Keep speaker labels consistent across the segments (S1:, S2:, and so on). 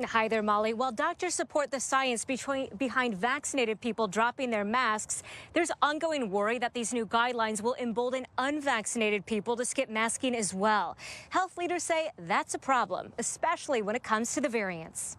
S1: Hi there, Molly. While doctors support the science behind vaccinated people dropping their masks, there's ongoing worry that these new guidelines will embolden unvaccinated people to skip masking as well. Health leaders say that's a problem, especially when it comes to the variants.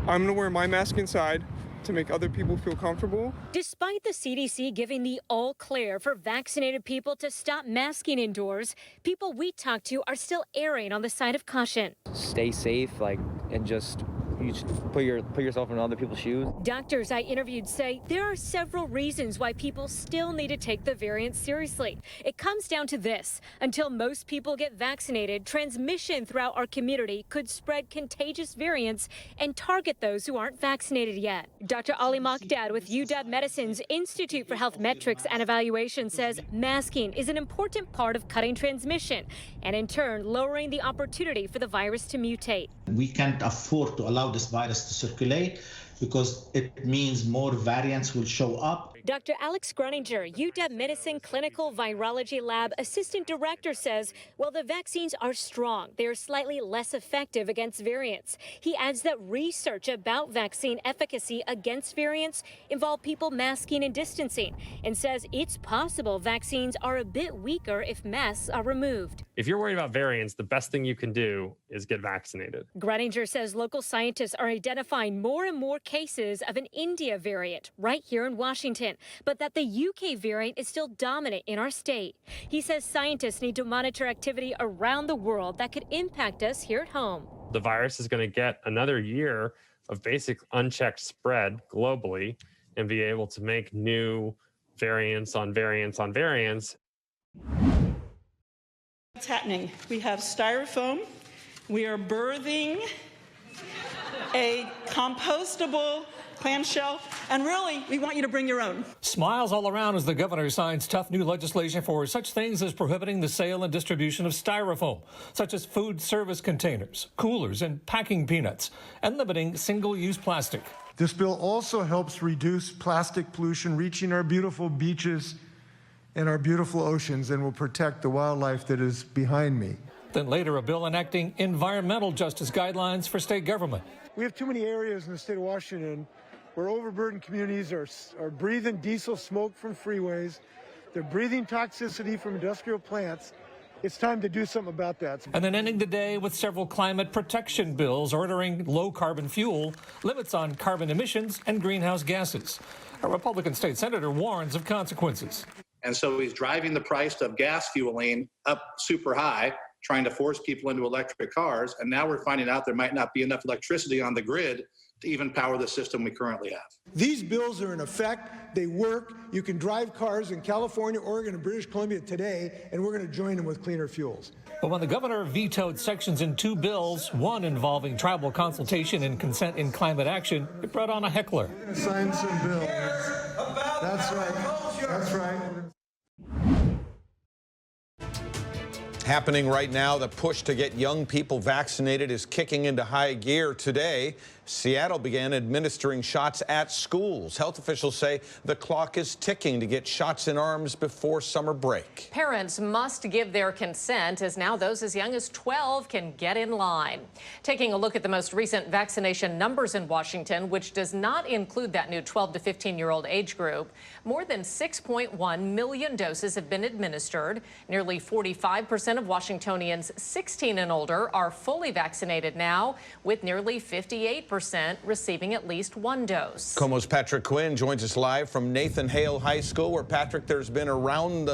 S2: I'm going to wear my mask inside to make other people feel comfortable.
S1: Despite the CDC giving the all clear for vaccinated people to stop masking indoors, people we talk to are still erring on the side of caution.
S3: Stay safe, and just you should put yourself in other people's shoes.
S1: Doctors I interviewed say there are several reasons why people still need to take the variant seriously. It comes down to this. Until most people get vaccinated, transmission throughout our community could spread contagious variants and target those who aren't vaccinated yet. Dr. Ali Makdad with UW Medicine's Institute for Health Metrics and Evaluation says masking is an important part of cutting transmission and in turn lowering the opportunity for the virus to mutate.
S4: We can't afford to allow this virus to circulate because it means more variants will show up.
S1: Dr. Alex Gruninger, UW Medicine Clinical Virology Lab Assistant Director, says while the vaccines are strong, they are slightly less effective against variants. He adds that research about vaccine efficacy against variants involve people masking and distancing, and says it's possible vaccines are a bit weaker if masks are removed.
S5: If you're worried about variants, the best thing you can do is get vaccinated.
S1: Gruninger says local scientists are identifying more and more cases of an India variant right here in Washington, but that the UK variant is still dominant in our state. He says scientists need to monitor activity around the world that could impact us here at home.
S5: The virus is going to get another year of basic unchecked spread globally and be able to make new variants on variants on variants.
S6: What's happening? We have styrofoam. We are birthing a compostable clamshell, and really, we want you to bring your own.
S7: Smiles all around as the governor signs tough new legislation for such things as prohibiting the sale and distribution of styrofoam, such as food service containers, coolers, and packing peanuts, and limiting single-use plastic.
S8: This bill also helps reduce plastic pollution reaching our beautiful beaches and our beautiful oceans, and will protect the wildlife that is behind me.
S7: Then later, a bill enacting environmental justice guidelines for state government.
S8: We have too many areas in the state of Washington where overburdened communities are breathing diesel smoke from freeways. They're breathing toxicity from industrial plants. It's time to do something about that.
S7: And then ending the day with several climate protection bills ordering low-carbon fuel, limits on carbon emissions and greenhouse gases. A Republican state senator warns of consequences.
S9: And so he's driving the price of gas fueling up super high, trying to force people into electric cars. And now we're finding out there might not be enough electricity on the grid to even power the system we currently have.
S8: These bills are in effect. They work. You can drive cars in California, Oregon, and British Columbia today, and we're going to join them with cleaner fuels.
S7: But when the governor vetoed sections in two bills, one involving tribal consultation and consent in climate action, it brought on a heckler.
S8: We're going to sign some bills. That's right. That's right.
S10: Happening right now, the push to get young people vaccinated is kicking into high gear today. Seattle began administering shots at schools. Health officials say the clock is ticking to get shots in arms before summer break.
S11: Parents must give their consent, as now those as young as 12 can get in line. Taking a look at the most recent vaccination numbers in Washington, which does not include that new 12 to 15-year-old age group, more than 6.1 million doses have been administered. Nearly 45% of Washingtonians 16 and older are fully vaccinated now, with nearly 58% receiving at least one dose.
S10: KOMO's Patrick Quinn joins us live from Nathan Hale High School, where, Patrick, there's been a line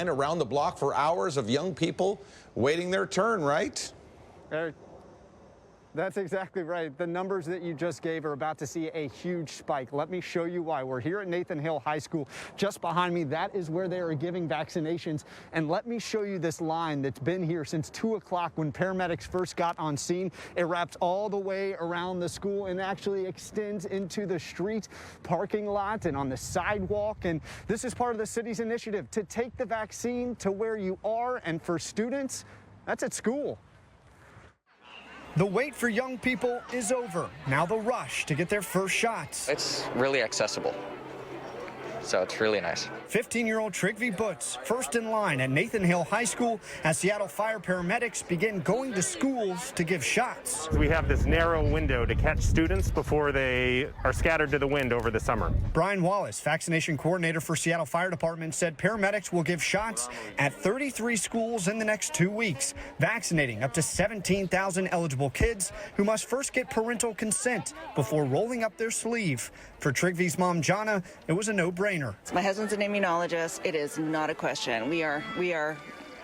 S10: around the block for hours of young people waiting their turn, right?
S12: That's exactly right. The numbers that you just gave are about to see a huge spike. Let me show you why. We're here at Nathan Hale High School. Just behind me, that is where they are giving vaccinations. And let me show you this line that's been here since 2 o'clock when paramedics first got on scene. It wraps all the way around the school and actually extends into the street parking lot and on the sidewalk. And this is part of the city's initiative to take the vaccine to where you are. And for students, that's at school.
S13: The wait for young people is over. Now the rush to get their first shots.
S14: It's really accessible. so it's really nice.
S13: 15-year-old Trigvi Butts, first in line at Nathan Hill High School as Seattle fire paramedics begin going to schools to give shots.
S5: We have this narrow window to catch students before they are scattered to the wind over the summer.
S13: Brian Wallace, vaccination coordinator for Seattle Fire Department, said paramedics will give shots at 33 schools in the next 2 weeks, vaccinating up to 17,000 eligible kids who must first get parental consent before rolling up their sleeve. For Trigvi's mom, Jana, it was a no-brainer.
S15: My husband's an immunologist. It is not a question. We are.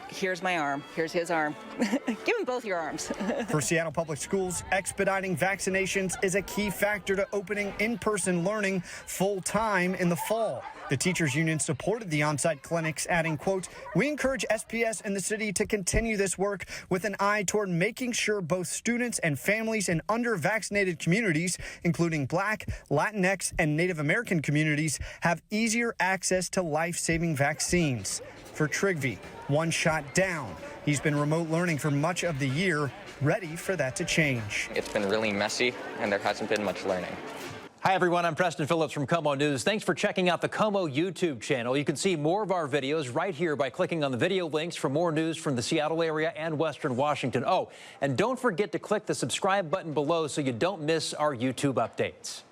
S15: Here's my arm. Here's his arm. Give him both your arms.
S13: For Seattle Public Schools, expediting vaccinations is a key factor to opening in-person learning full-time in the fall. The teachers union supported the on-site clinics, adding, quote, "We encourage SPS and the city to continue this work with an eye toward making sure both students and families in under-vaccinated communities, including Black, Latinx, and Native American communities, have easier access to life-saving vaccines." For Trigvi, one shot down. He's been remote learning for much of the year, ready for that to change.
S14: It's been really messy, and there hasn't been much learning.
S16: Hi, everyone. I'm Preston Phillips from KOMO News. Thanks for checking out the KOMO YouTube channel. You can see more of our videos right here by clicking on the video links for more news from the Seattle area and Western Washington. Oh, and don't forget to click the subscribe button below so you don't miss our YouTube updates.